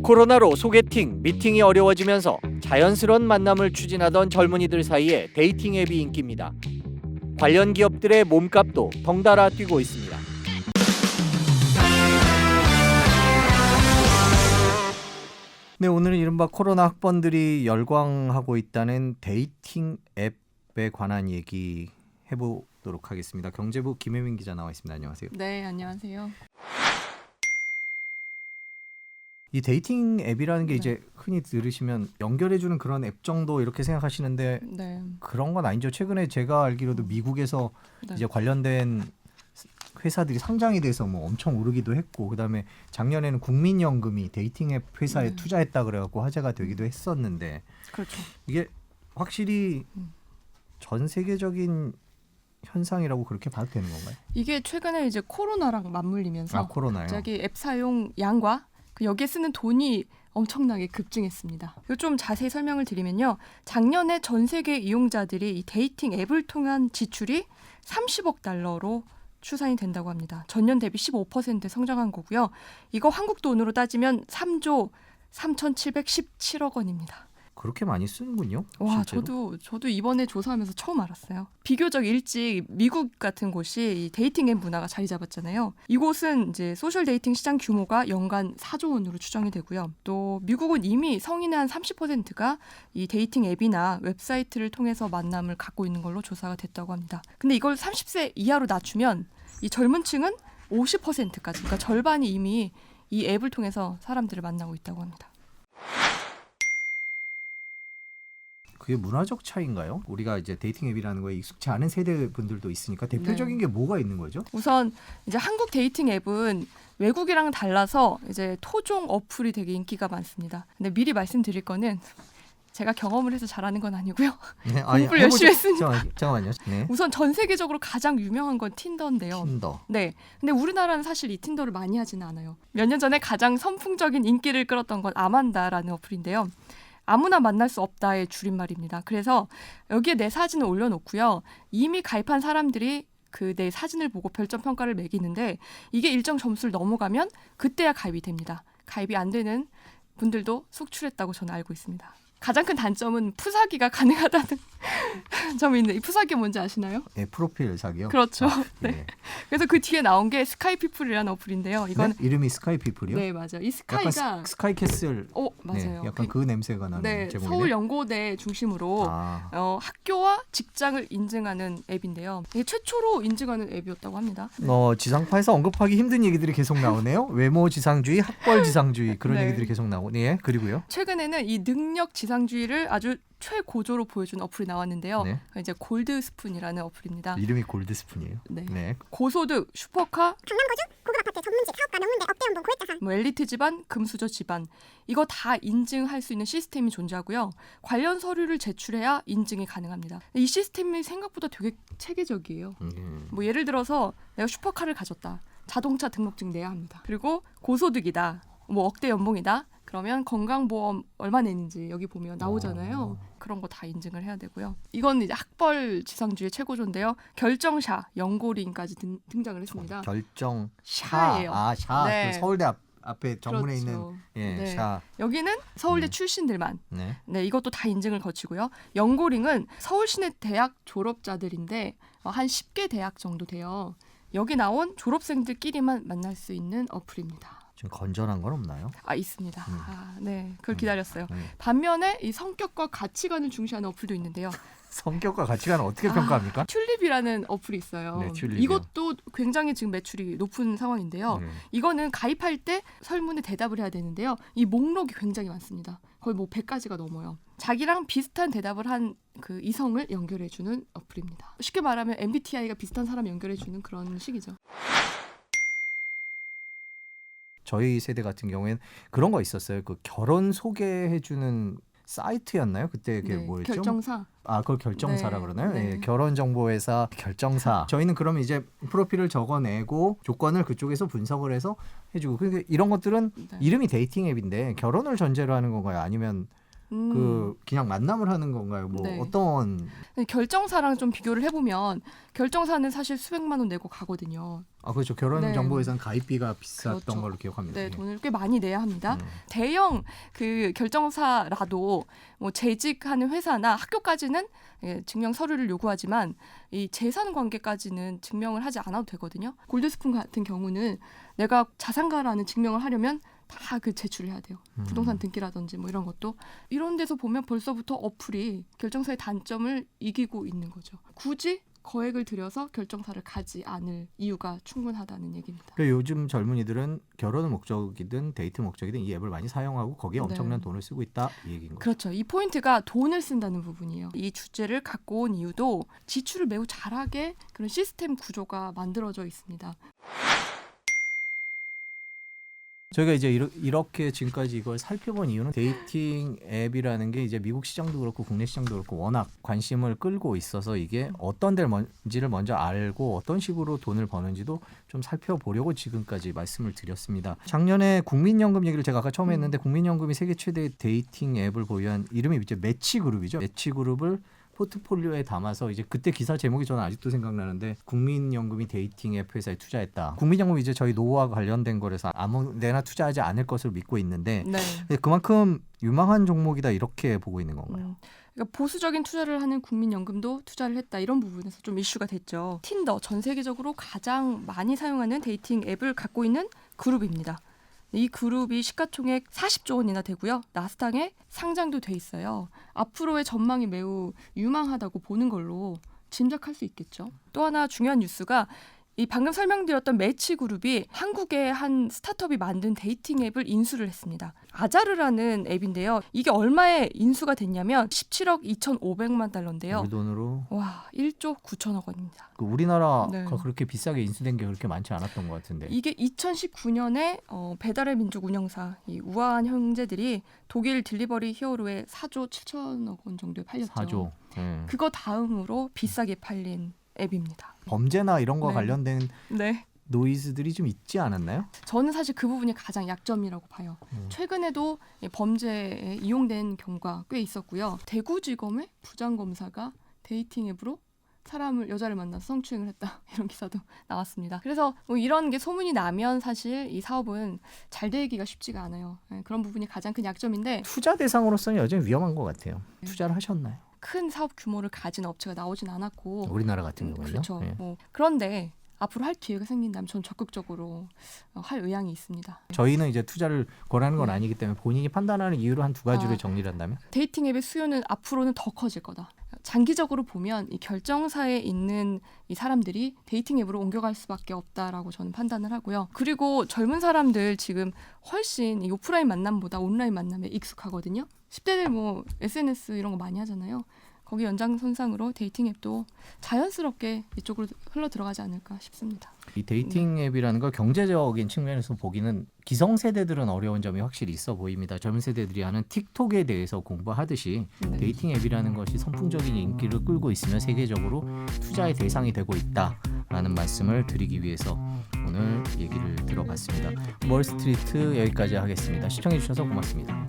코로나로 소개팅, 미팅이 어려워지면서 자연스러운 만남을 추진하던 젊은이들 사이에 데이팅 앱이 인기입니다. 관련 기업들의 몸값도 덩달아 뛰고 있습니다. 네, 오늘은 이른바 코로나 학번들이 열광하고 있다는 데이팅 앱에 관한 얘기 해보도록 하겠습니다. 경제부 김혜민 기자 나와 있습니다. 안녕하세요. 네, 안녕하세요. 이 데이팅 앱이라는 게 네. 이제 흔히 들으시면 연결해주는 그런 앱 정도 이렇게 생각하시는데 네, 그런 건 아니죠. 최근에 제가 알기로도 미국에서 네. 이제 관련된 회사들이 상장이 돼서 뭐 엄청 오르기도 했고, 그다음에 작년에는 국민연금이 데이팅 앱 회사에 네. 투자했다 그래갖고 화제가 되기도 했었는데, 그렇죠. 이게 확실히 음. 전 세계적인 현상이라고 그렇게 봐도 되는 건가요? 이게 최근에 이제 코로나랑 맞물리면서 코로나요? 갑자기 앱 사용 양과 그 여기에 쓰는 돈이 엄청나게 급증했습니다. 이거 좀 자세히 설명을 드리면요. 작년에 전 세계 이용자들이 이 데이팅 앱을 통한 지출이 30억 달러로 추산이 된다고 합니다. 전년 대비 15% 성장한 거고요. 이거 한국 돈으로 따지면 3조 3,717억 원입니다. 그렇게 많이 쓰는군요. 와, 실제로? 저도 이번에 조사하면서 처음 알았어요. 비교적 일찍 미국 같은 곳이 이 데이팅 앱 문화가 자리 잡았잖아요. 이곳은 이제 소셜 데이팅 시장 규모가 연간 4조 원으로 추정이 되고요. 또 미국은 이미 성인의 한 30%가 이 데이팅 앱이나 웹사이트를 통해서 만남을 갖고 있는 걸로 조사가 됐다고 합니다. 근데 이걸 30세 이하로 낮추면 이 젊은 층은 50%까지, 그러니까 절반이 이미 이 앱을 통해서 사람들을 만나고 있다고 합니다. 그게 문화적 차이인가요? 우리가 이제 데이팅 앱이라는 거에 익숙치 않은 세대 분들도 있으니까 대표적인 게 뭐가 있는 거죠? 우선 이제 한국 데이팅 앱은 외국이랑 달라서 이제 토종 어플이 되게 인기가 많습니다. 근데 미리 말씀드릴 거는 제가 경험을 해서 잘하는 건 아니고요. 네, 공부를 열심히 했으니까. 잠깐만요. 네. 우선 전 세계적으로 가장 유명한 건 틴더인데요. 틴더. 네. 근데 우리나라는 사실 이 틴더를 많이 하지는 않아요. 몇 년 전에 가장 선풍적인 인기를 끌었던 건 아만다라는 어플인데요. 아무나 만날 수 없다의 줄임말입니다. 그래서 여기에 내 사진을 올려놓고요. 이미 가입한 사람들이 그 내 사진을 보고 별점 평가를 매기는데 이게 일정 점수를 넘어가면 그때야 가입이 됩니다. 가입이 안 되는 분들도 속출했다고 저는 알고 있습니다. 가장 큰 단점은 푸사기가 가능하다는 점이 있는데 이 푸사기 뭔지 아시나요? 네, 프로필 사기요. 그렇죠. 네. 네. 그래서 그 뒤에 나온 게 스카이피플이라는 어플인데요. 이건 네? 이름이 스카이피플이요? 네, 맞아요. 이 약간 스카이가 스카이캐슬. 맞아요. 네, 약간 그 냄새가 나는 네, 제목이네. 서울 연고대 중심으로 학교와 직장을 인증하는 앱인데요. 이게 최초로 인증하는 앱이었다고 합니다. 지상파에서 언급하기 힘든 얘기들이 계속 나오네요. 외모 지상주의, 학벌 지상주의 그런 네. 얘기들이 계속 나오고. 네, 그리고요. 최근에는 이 능력 지상주의를 아주 최고조로 보여준 어플이 나왔는데요. 네. 이제 골드스푼이라는 어플입니다. 이름이 골드스푼이에요. 네. 네. 고소득, 슈퍼카, 강남거주, 고급 아파트, 전문직, 사업가, 명문대, 업대 연봉, 고액자산. 뭐 엘리트 집안, 금수저 집안 이거 다 인증할 수 있는 시스템이 존재하고요. 관련 서류를 제출해야 인증이 가능합니다. 이 시스템이 생각보다 되게 체계적이에요. 뭐 예를 들어서 내가 슈퍼카를 가졌다. 자동차 등록증 내야 합니다. 그리고 고소득이다. 뭐 억대 연봉이다. 그러면 건강보험 얼마 내는지 여기 보면 나오잖아요. 그런 거 다 인증을 해야 되고요. 이건 이제 학벌 지상주의 최고조인데요. 결정샤, 연고링까지 등장을 했습니다. 결정 샤예요. 샤. 네. 그 서울대 앞에 정문에 그렇죠. 있는 네. 샤. 여기는 서울대 출신들만. 네. 네, 이것도 다 인증을 거치고요. 연고링은 서울시내 대학 졸업자들인데 한 10개 대학 정도 돼요. 여기 나온 졸업생들끼리만 만날 수 있는 어플입니다. 좀 건전한 건 없나요? 있습니다. 네, 그걸 기다렸어요. 네. 반면에 이 성격과 가치관을 중시하는 어플도 있는데요. 성격과 가치관을 어떻게 평가합니까? 튤립이라는 어플이 있어요. 네, 튤립이요. 이것도 굉장히 지금 매출이 높은 상황인데요. 네. 이거는 가입할 때 설문에 대답을 해야 되는데요. 이 목록이 굉장히 많습니다. 거의 뭐 100가지가 넘어요. 자기랑 비슷한 대답을 한 그 이성을 연결해주는 어플입니다. 쉽게 말하면 MBTI가 비슷한 사람 연결해주는 그런 식이죠. 저희 세대 같은 경우에는 그런 거 있었어요. 그 결혼 소개해주는 사이트였나요? 그때 그게 네, 뭐였죠? 결정사. 그걸 결정사라 네, 그러나요? 네. 네, 결혼정보회사 결정사. 저희는 그러면 이제 프로필을 적어내고 조건을 그쪽에서 분석을 해서 해주고. 그러니까 이런 것들은 네. 이름이 데이팅 앱인데 결혼을 전제로 하는 건가요? 아니면 그냥 만남을 하는 건가요? 뭐 네. 어떤 결정사랑 좀 비교를 해보면 결정사는 사실 수백만 원 내고 가거든요. 그렇죠. 결혼정보회사는 네. 가입비가 비쌌던 그렇죠. 걸로 기억합니다. 네, 예. 돈을 꽤 많이 내야 합니다. 대형 그 결정사라도 뭐 재직하는 회사나 학교까지는 증명 서류를 요구하지만 이 재산 관계까지는 증명을 하지 않아도 되거든요. 골드스푼 같은 경우는 내가 자산가라는 증명을 하려면 다 그 제출을 해야 돼요. 부동산 등기라든지 뭐 이런 것도. 이런 데서 보면 벌써부터 어플이 결정사의 단점을 이기고 있는 거죠. 굳이 거액을 들여서 결정사를 가지 않을 이유가 충분하다는 얘기입니다. 그러니까 요즘 젊은이들은 결혼의 목적이든 데이트 목적이든 이 앱을 많이 사용하고 거기에 엄청난 돈을 쓰고 있다 이 얘기인 거죠. 그렇죠. 이 포인트가 돈을 쓴다는 부분이에요. 이 주제를 갖고 온 이유도 지출을 매우 잘하게 그런 시스템 구조가 만들어져 있습니다. 저희가 이제 이렇게 지금까지 이걸 살펴본 이유는 데이팅 앱이라는 게 이제 미국 시장도 그렇고 국내 시장도 그렇고 워낙 관심을 끌고 있어서 이게 어떤 데인지를 먼저 알고 어떤 식으로 돈을 버는지도 좀 살펴보려고 지금까지 말씀을 드렸습니다. 작년에 국민연금 얘기를 제가 아까 처음에 했는데 국민연금이 세계 최대 데이팅 앱을 보유한 이름이 이제 매치그룹이죠. 매치그룹을 포트폴리오에 담아서 이제 그때 기사 제목이 저는 아직도 생각나는데 국민연금이 데이팅 앱 회사에 투자했다. 국민연금이 이제 저희 노후와 관련된 거라서 아무데나 투자하지 않을 것으로 믿고 있는데 네. 그만큼 유망한 종목이다 이렇게 보고 있는 건가요? 그러니까 보수적인 투자를 하는 국민연금도 투자를 했다 이런 부분에서 좀 이슈가 됐죠. 틴더 전 세계적으로 가장 많이 사용하는 데이팅 앱을 갖고 있는 그룹입니다. 이 그룹이 시가총액 40조 원이나 되고요. 나스닥에 상장도 돼 있어요. 앞으로의 전망이 매우 유망하다고 보는 걸로 짐작할 수 있겠죠. 또 하나 중요한 뉴스가 이 방금 설명드렸던 매치그룹이 한국의 한 스타트업이 만든 데이팅 앱을 인수를 했습니다. 아자르라는 앱인데요. 이게 얼마에 인수가 됐냐면 17억 2,500만 달러인데요. 우리 돈으로 와, 1조 9천억 원입니다. 우리나라가 네. 그렇게 비싸게 인수된 게 그렇게 많지 않았던 것 같은데. 이게 2019년에 배달의 민족 운영사 이 우아한 형제들이 독일 딜리버리 히어로의 4조 7천억 원 정도에 팔렸죠. 4조. 그거 다음으로 비싸게 팔린 앱입니다. 범죄나 이런 거 네. 관련된 네. 노이즈들이 좀 있지 않았나요? 저는 사실 그 부분이 가장 약점이라고 봐요. 최근에도 범죄에 이용된 경우가 꽤 있었고요. 대구지검의 부장검사가 데이팅 앱으로 여자를 만나서 성추행을 했다 이런 기사도 나왔습니다. 그래서 뭐 이런 게 소문이 나면 사실 이 사업은 잘 되기가 쉽지가 않아요. 그런 부분이 가장 큰 약점인데 투자 대상으로서는 여전히 위험한 것 같아요. 투자를 하셨나요? 큰 사업 규모를 가진 업체가 나오진 않았고 우리나라 같은 경우는요. 그렇죠. 예. 그런데 앞으로 할 기회가 생긴다면 저는 적극적으로 할 의향이 있습니다. 저희는 이제 투자를 권하는 건 아니기 때문에 본인이 판단하는 이유로 한 두 가지를 정리를 한다면 데이팅 앱의 수요는 앞으로는 더 커질 거다. 장기적으로 보면 이 결정사에 있는 이 사람들이 데이팅 앱으로 옮겨갈 수밖에 없다라고 저는 판단을 하고요. 그리고 젊은 사람들 지금 훨씬 이 오프라인 만남보다 온라인 만남에 익숙하거든요. 10대들 뭐 SNS 이런 거 많이 하잖아요. 거기 연장선상으로 데이팅 앱도 자연스럽게 이쪽으로 흘러 들어가지 않을까 싶습니다. 이 데이팅 앱이라는 걸 경제적인 측면에서 보기는 기성세대들은 어려운 점이 확실히 있어 보입니다. 젊은 세대들이 하는 틱톡에 대해서 공부하듯이 데이팅 앱이라는 것이 선풍적인 인기를 끌고 있으면 세계적으로 투자의 대상이 되고 있다라는 말씀을 드리기 위해서 오늘 얘기를 들어봤습니다. 월스트리트 여기까지 하겠습니다. 시청해 주셔서 고맙습니다.